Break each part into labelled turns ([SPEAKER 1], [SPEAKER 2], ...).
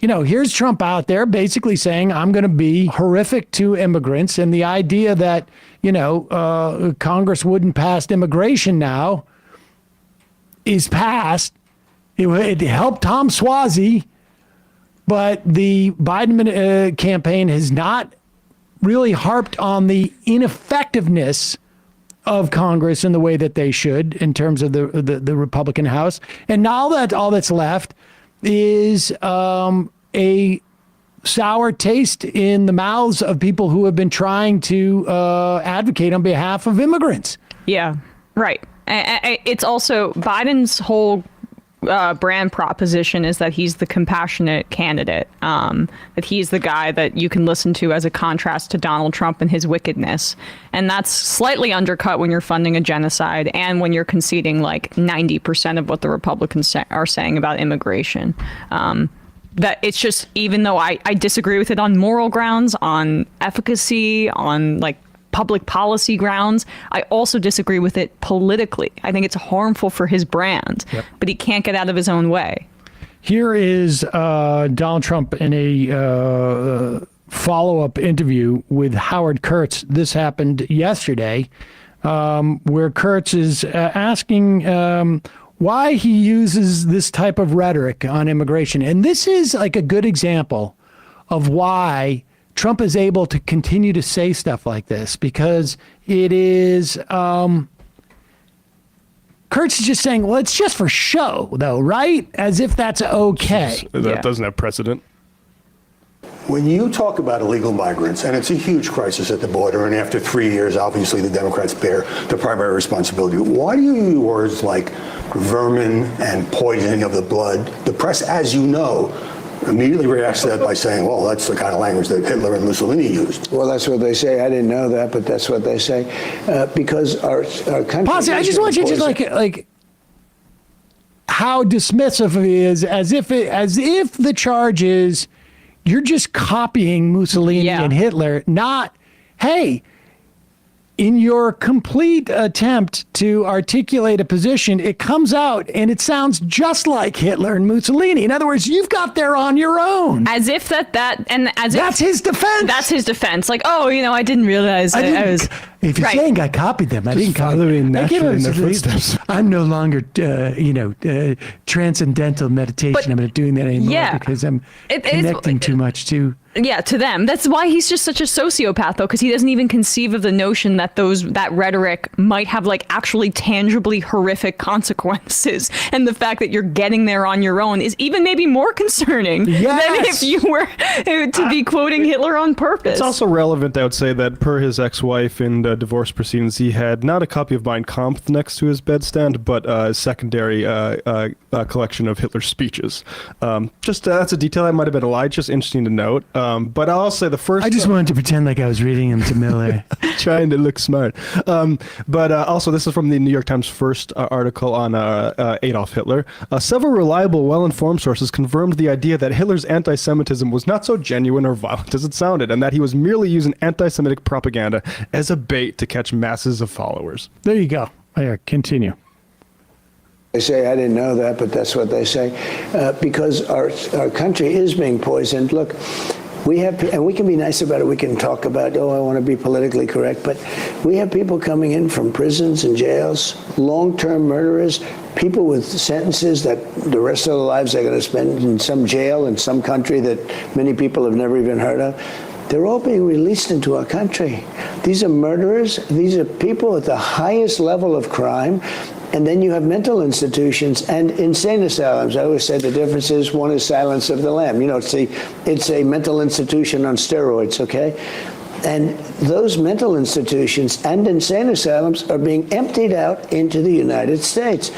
[SPEAKER 1] here's Trump out there basically saying, I'm going to be horrific to immigrants. And the idea that, Congress wouldn't pass immigration now is passed. It helped Tom Suozzi, but the Biden campaign has not really harped on the ineffectiveness of Congress in the way that they should in terms of the Republican House. And now that all that's left is a sour taste in the mouths of people who have been trying to advocate on behalf of immigrants.
[SPEAKER 2] Yeah, right. It's also Biden's whole brand proposition is that he's the compassionate candidate, that he's the guy that you can listen to as a contrast to Donald Trump and his wickedness. And that's slightly undercut when you're funding a genocide and when you're conceding like 90% of what the Republicans are saying about immigration. That it's just, even though I disagree with it on moral grounds, on efficacy, on like public policy grounds, I also disagree with it politically. I think it's harmful for his brand, but he can't get out of his own way.
[SPEAKER 1] Here is Donald Trump in a follow-up interview with Howard Kurtz. This happened yesterday, where Kurtz is asking why he uses this type of rhetoric on immigration. And this is like a good example of why Trump is able to continue to say stuff like this, because it is, Kurtz is just saying, well, it's just for show, though, right? As if that's okay.
[SPEAKER 3] That doesn't have precedent.
[SPEAKER 4] When you talk about illegal migrants, and it's a huge crisis at the border, and after 3 years, obviously the Democrats bear the primary responsibility. Why do you use words like vermin and poisoning of the blood? The press, as you know, immediately reacts to that by saying, well, that's the kind of language that Hitler and Mussolini used.
[SPEAKER 5] Well, that's what they say. I didn't know that, but that's what they say. Because our country...
[SPEAKER 1] Pause. I just want you to like how dismissive it is, as if the charge is you're just copying Mussolini and Hitler, not, hey, in your complete attempt to articulate a position, it comes out and it sounds just like Hitler and Mussolini. In other words, you've got there on your own.
[SPEAKER 2] As if
[SPEAKER 1] that's his defense.
[SPEAKER 2] That's his defense. Like, oh, I didn't realize I was.
[SPEAKER 1] If you're saying I copied them, I didn't copy them.
[SPEAKER 3] Naturally in their footsteps.
[SPEAKER 1] I'm no longer, transcendental meditation. I'm not doing that anymore because I'm connecting too much to.
[SPEAKER 2] Yeah, to them. That's why he's just such a sociopath, though, because he doesn't even conceive of the notion that that rhetoric might have like actually tangibly horrific consequences. And the fact that you're getting there on your own is even maybe more concerning than if you were to be quoting Hitler on purpose.
[SPEAKER 3] It's also relevant, I would say, that per his ex-wife in divorce proceedings, he had not a copy of Mein Kampf next to his bedstand, but a secondary collection of Hitler's speeches. That's a detail that might have been lied, just interesting to note. But I'll say the first...
[SPEAKER 1] I just wanted to pretend like I was reading him to Miller.
[SPEAKER 3] Trying to look smart. But also, this is from the New York Times' first article on Adolf Hitler. Several reliable, well-informed sources confirmed the idea that Hitler's anti-Semitism was not so genuine or violent as it sounded, and that he was merely using anti-Semitic propaganda as a bait to catch masses of followers.
[SPEAKER 1] There you go. There, continue.
[SPEAKER 5] They say, I didn't know that, but that's what they say. Because our country is being poisoned. Look, we have, and we can be nice about it. We can talk about, I want to be politically correct, but we have people coming in from prisons and jails, long-term murderers, people with sentences that the rest of their lives they're going to spend in some jail in some country that many people have never even heard of. They're all being released into our country. These are murderers. These are people at the highest level of crime. And then you have mental institutions and insane asylums. I always say the difference is one is Silence of the Lamb. It's a mental institution on steroids, okay? And those mental institutions and insane asylums are being emptied out into the United States.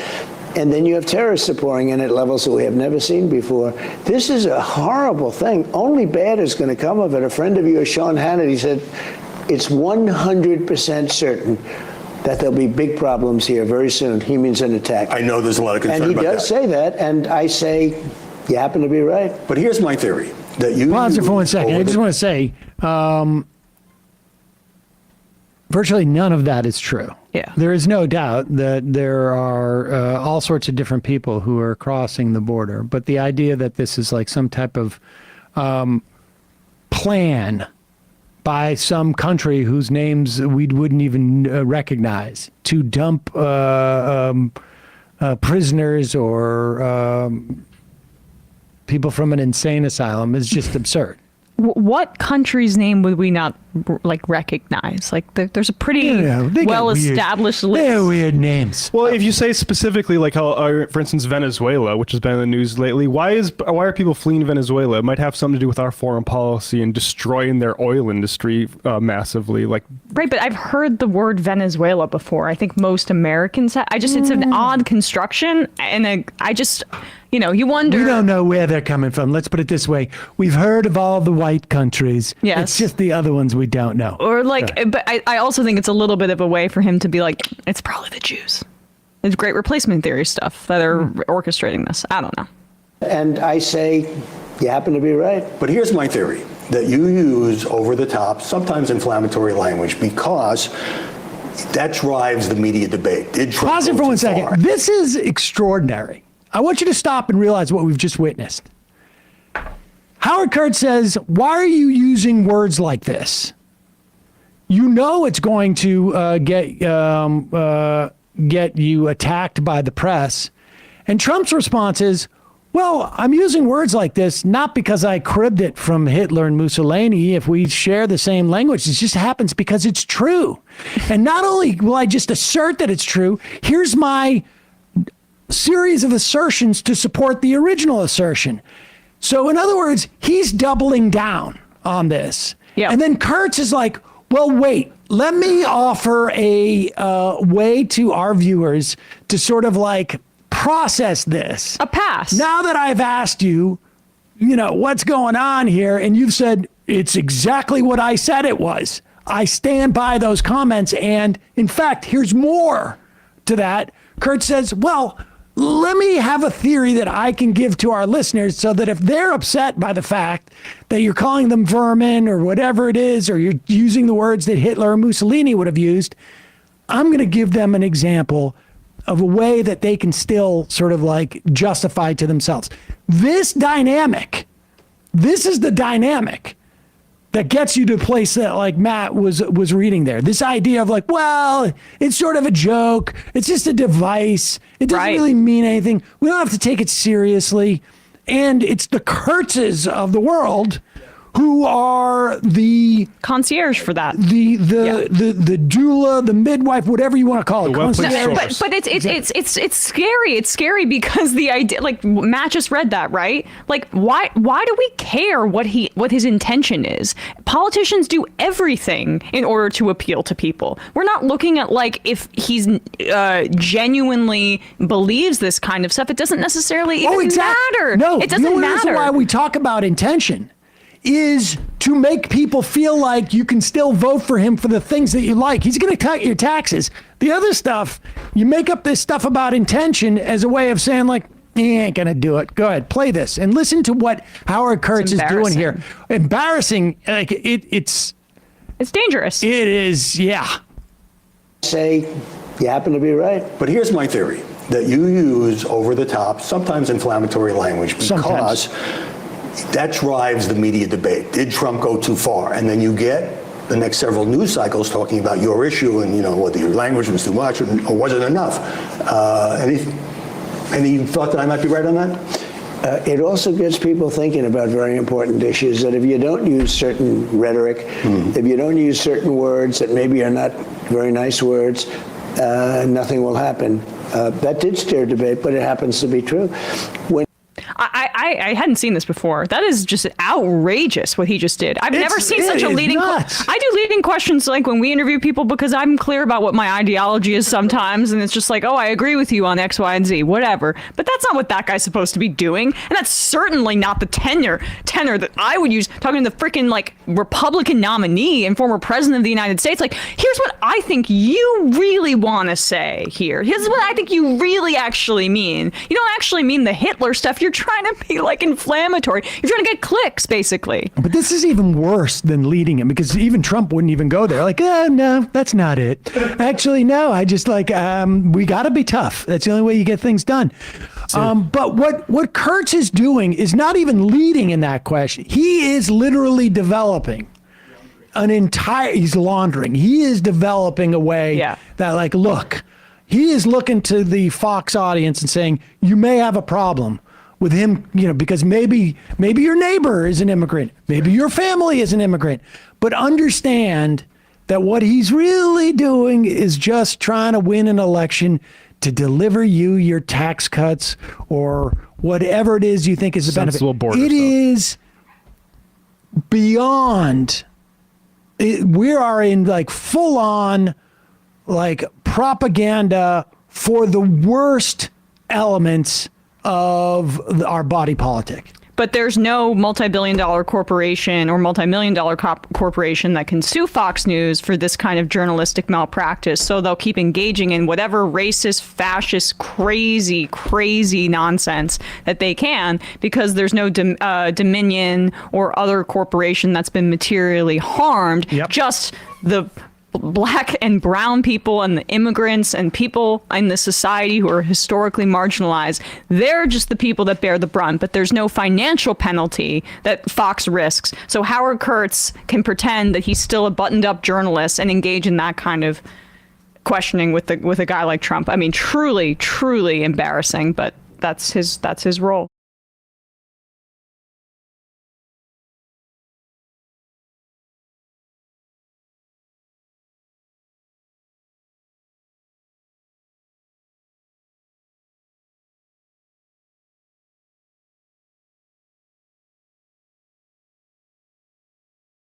[SPEAKER 5] And then you have terrorists pouring in at levels that we have never seen before. This is a horrible thing. Only bad is going to come of it. A friend of yours, Sean Hannity, said it's 100% certain that there'll be big problems here very soon. He means an attack.
[SPEAKER 4] I know there's a lot of concern about that.
[SPEAKER 5] And he does say that, and I say, you happen to be right.
[SPEAKER 4] But here's my theory. That you
[SPEAKER 1] pause it for 1 second. I just want to say, virtually none of that is true.
[SPEAKER 2] Yeah.
[SPEAKER 1] There is no doubt that there are all sorts of different people who are crossing the border, but the idea that this is like some type of plan by some country whose names we wouldn't even recognize to dump prisoners or people from an insane asylum is just absurd.
[SPEAKER 2] What country's name would we not recognize? Like there's a pretty well-established list.
[SPEAKER 1] They're weird names.
[SPEAKER 3] Well, if you say specifically like how, for instance, Venezuela, which has been in the news lately, why are people fleeing Venezuela? It might have something to do with our foreign policy and destroying their oil industry massively. Right,
[SPEAKER 2] but I've heard the word Venezuela before. I think most Americans have. It's an odd construction, and you wonder.
[SPEAKER 1] We don't know where they're coming from. Let's put it this way. We've heard of all the white countries.
[SPEAKER 2] Yes.
[SPEAKER 1] It's just the other ones we don't know.
[SPEAKER 2] Or but I also think it's a little bit of a way for him to be like, it's probably the Jews. It's great replacement theory stuff that are orchestrating this. I don't know.
[SPEAKER 5] And I say, you happen to be right.
[SPEAKER 4] But here's my theory, that you use over-the-top, sometimes inflammatory language because that drives the media debate. Did Trump
[SPEAKER 1] Pause it
[SPEAKER 4] go
[SPEAKER 1] for
[SPEAKER 4] too
[SPEAKER 1] 1 second.
[SPEAKER 4] far?
[SPEAKER 1] This is extraordinary. I want you to stop and realize what we've just witnessed. Howard Kurtz says, why are you using words like this? You know it's going to get you attacked by the press. And Trump's response is, well, I'm using words like this not because I cribbed it from Hitler and Mussolini. If we share the same language, it just happens because it's true. And not only will I just assert that it's true, here's my series of assertions to support the original assertion. So in other words, he's doubling down on this.
[SPEAKER 2] Yeah.
[SPEAKER 1] And then Kurtz is like, well, wait, let me offer a way to our viewers to sort of like process this.
[SPEAKER 2] A pass.
[SPEAKER 1] Now that I've asked you, what's going on here, and you've said it's exactly what I said it was. I stand by those comments. And in fact, here's more to that. Kurtz says, well, let me have a theory that I can give to our listeners so that if they're upset by the fact that you're calling them vermin or whatever it is, or you're using the words that Hitler or Mussolini would have used, I'm going to give them an example of a way that they can still sort of like justify to themselves. This is the dynamic that gets you to a place that like Matt was reading there. This idea of like, well, it's sort of a joke. It's just a device. It doesn't really mean anything. We don't have to take it seriously. And it's the Kurtzes of the world who are the
[SPEAKER 2] concierge for that.
[SPEAKER 1] The doula, the midwife, whatever you want to call it.
[SPEAKER 3] But
[SPEAKER 2] it's scary. It's scary because the idea, like Matt just read that, right? Like why do we care what his intention is? Politicians do everything in order to appeal to people. We're not looking at like if he's genuinely believes this kind of stuff. It doesn't necessarily even matter.
[SPEAKER 1] No,
[SPEAKER 2] it doesn't matter.
[SPEAKER 1] The reason why we talk about intention is to make people feel like you can still vote for him for the things that you like. He's going to cut your taxes. The other stuff, you make up this stuff about intention as a way of saying like, he ain't going to do it. Go ahead, play this and listen to what Howard Kurtz is doing here. Embarrassing. Like it's
[SPEAKER 2] dangerous.
[SPEAKER 1] It is. Yeah.
[SPEAKER 5] Say you happen to be right.
[SPEAKER 4] But here's my theory, that you use over-the-top, sometimes inflammatory language because that drives the media debate. Did Trump go too far? And then you get the next several news cycles talking about your issue and, whether your language was too much or wasn't enough. Any thought that I might be right on that?
[SPEAKER 5] It also gets people thinking about very important issues, that if you don't use certain rhetoric, if you don't use certain words that maybe are not very nice words, nothing will happen. That did stir debate, but it happens to be true.
[SPEAKER 2] I hadn't seen this before. That is just outrageous what he just did. I've never seen such a leading. I do leading questions like when we interview people because I'm clear about what my ideology is sometimes, and it's just like, oh, I agree with you on X, Y, and Z, whatever. But that's not what that guy's supposed to be doing, and that's certainly not the tenor that I would use talking to the freaking like Republican nominee and former president of the United States. Like, here's what I think you really want to say here. Here's what I think you really actually mean. You don't actually mean the Hitler stuff. You're trying to be like inflammatory. You're trying to get clicks, basically.
[SPEAKER 1] But this is even worse than leading him, because even Trump wouldn't even go there. Like, no, that's not it. Actually, no, I just like, we got to be tough. That's the only way you get things done. But what Kurtz is doing is not even leading in that question. He is literally developing he's laundering. He is developing a way that, like, look, he is looking to the Fox audience and saying, you may have a problem with him, because maybe your neighbor is an immigrant, maybe your family is an immigrant, but understand that what he's really doing is just trying to win an election to deliver you your tax cuts or whatever it is you think is the benefit. It is beyond. We are in like full on like propaganda for the worst elements of our body politic.
[SPEAKER 2] But there's no multi-billion-dollar corporation or multi-million-dollar corporation that can sue Fox News for this kind of journalistic malpractice. So they'll keep engaging in whatever racist, fascist, crazy nonsense that they can, because there's no Dominion or other corporation that's been materially harmed. Just the Black and brown people and the immigrants and people in the society who are historically marginalized. They're just the people that bear the brunt, but there's no financial penalty that Fox risks. So Howard Kurtz can pretend that he's still a buttoned up journalist and engage in that kind of questioning with a guy like Trump. I mean, truly embarrassing, but that's his role.